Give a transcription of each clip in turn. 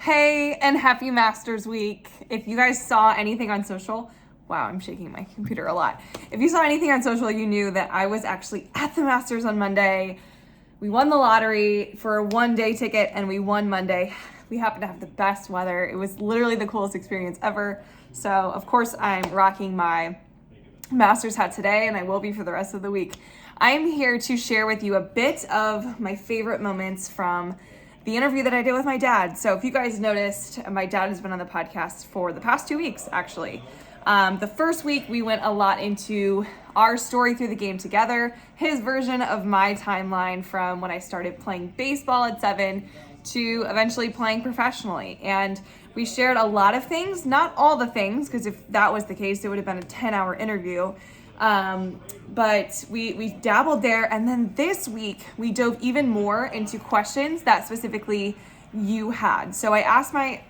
Hey, and happy Masters Week. If you guys saw anything on social, wow, I'm shaking my computer a lot. If you saw anything on social, you knew that I was actually at the Masters on Monday. We won the lottery for a one-day ticket and we won Monday. We happened to have the best weather. It was literally the coolest experience ever. So, of course, I'm rocking my Masters hat today, and I will be for the rest of the week. I'm here to share with you a bit of my favorite moments from the interview that I did with my dad. So if you guys noticed, my dad has been on the podcast for the past 2 weeks, actually. The first week, we went a lot into our story through the game together, his version of my timeline from when I started playing baseball at 7 to eventually playing professionally. And we shared a lot of things, not all the things, because if that was the case, it would have been a 10-hour interview. But we dabbled there. And then this week, we dove even more into questions that specifically you had. So I asked my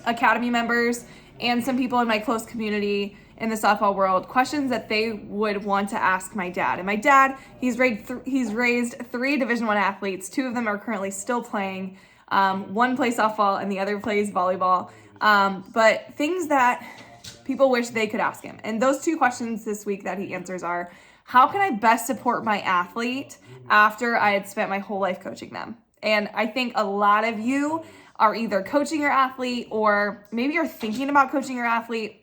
Academy members and some people in my close community in the softball world questions that they would want to ask my dad. And my dad, he's raised 3 Division I athletes. 2 of them are currently still playing. One plays softball and the other plays volleyball. But things that people wish they could ask him. And those 2 questions this week that he answers are, how can I best support my athlete after I had spent my whole life coaching them? And I think a lot of you are either coaching your athlete or maybe you're thinking about coaching your athlete.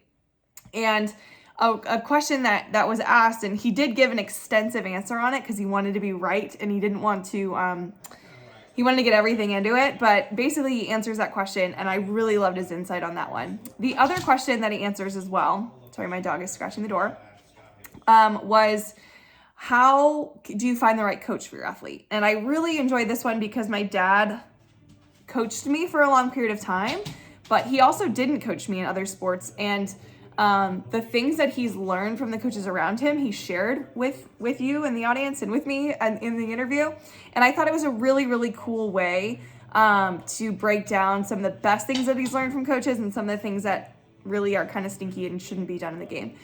And a question that was asked, and he did give an extensive answer on it because he wanted to be right and he didn't want to, he wanted to get everything into it, but basically he answers that question, and I really loved his insight on that one. The other question that he answers as well, sorry, my dog is scratching the door, was how do you find the right coach for your athlete? And I really enjoyed this one because my dad coached me for a long period of time, but he also didn't coach me in other sports. And the things that he's learned from the coaches around him, he shared with you in the audience and with me in the interview. And I thought it was a really, really cool way to break down some of the best things that he's learned from coaches and some of the things that really are kind of stinky and shouldn't be done in the game.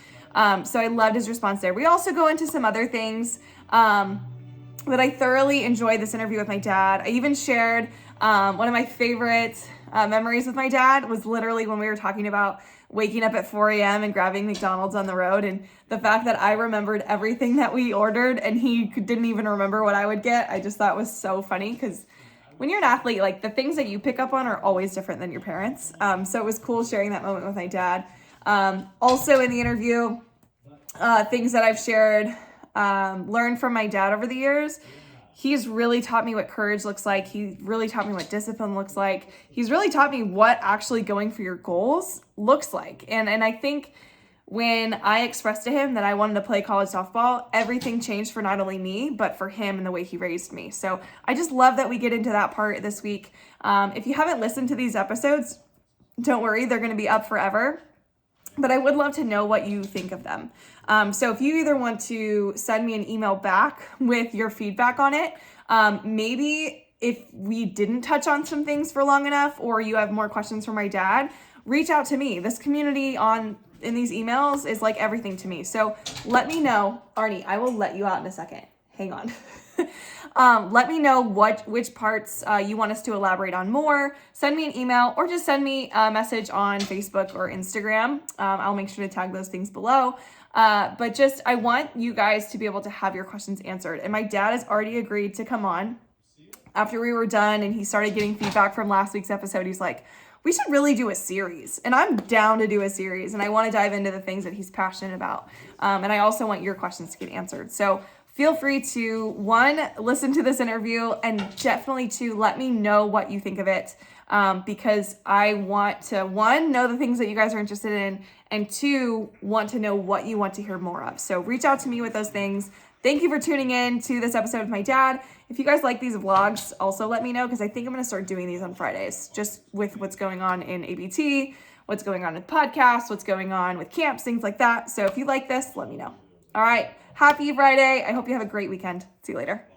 So I loved his response there. We also go into some other things, but I thoroughly enjoyed this interview with my dad. I even shared one of my favorite memories with my dad was literally when we were talking about waking up at 4 a.m. and grabbing McDonald's on the road, and the fact that I remembered everything that we ordered and he didn't even remember what I would get. I just thought was so funny because when you're an athlete, like the things that you pick up on are always different than your parents. So it was cool sharing that moment with my dad. Also in the interview, things that I've shared, learned from my dad over the years. He's really taught me what courage looks like. He really taught me what discipline looks like. He's really taught me what actually going for your goals looks like. And I think when I expressed to him that I wanted to play college softball, everything changed for not only me, but for him and the way he raised me. So I just love that we get into that part this week. If you haven't listened to these episodes, don't worry, they're going to be up forever. But I would love to know what you think of them. So if you either want to send me an email back with your feedback on it, maybe if we didn't touch on some things for long enough, or you have more questions for my dad, reach out to me. This community in these emails is like everything to me. So let me know. Arnie, I will let you out in a second. Hang on. Let me know which parts you want us to elaborate on more. Send me an email or just send me a message on Facebook or Instagram. I'll make sure to tag those things below. But I want you guys to be able to have your questions answered. And my dad has already agreed to come on after we were done and he started getting feedback from last week's episode. He's like, we should really do a series. And I'm down to do a series. And I want to dive into the things that he's passionate about. And I also want your questions to get answered. So feel free to, 1, listen to this interview, and definitely 2, let me know what you think of it, because I want to, 1, know the things that you guys are interested in, and 2, want to know what you want to hear more of. So reach out to me with those things. Thank you for tuning in to this episode with my dad. If you guys like these vlogs, also let me know, because I think I'm going to start doing these on Fridays, just with what's going on in ABT, what's going on with podcasts, what's going on with camps, things like that. So if you like this, let me know. All right. Happy Friday. I hope you have a great weekend. See you later.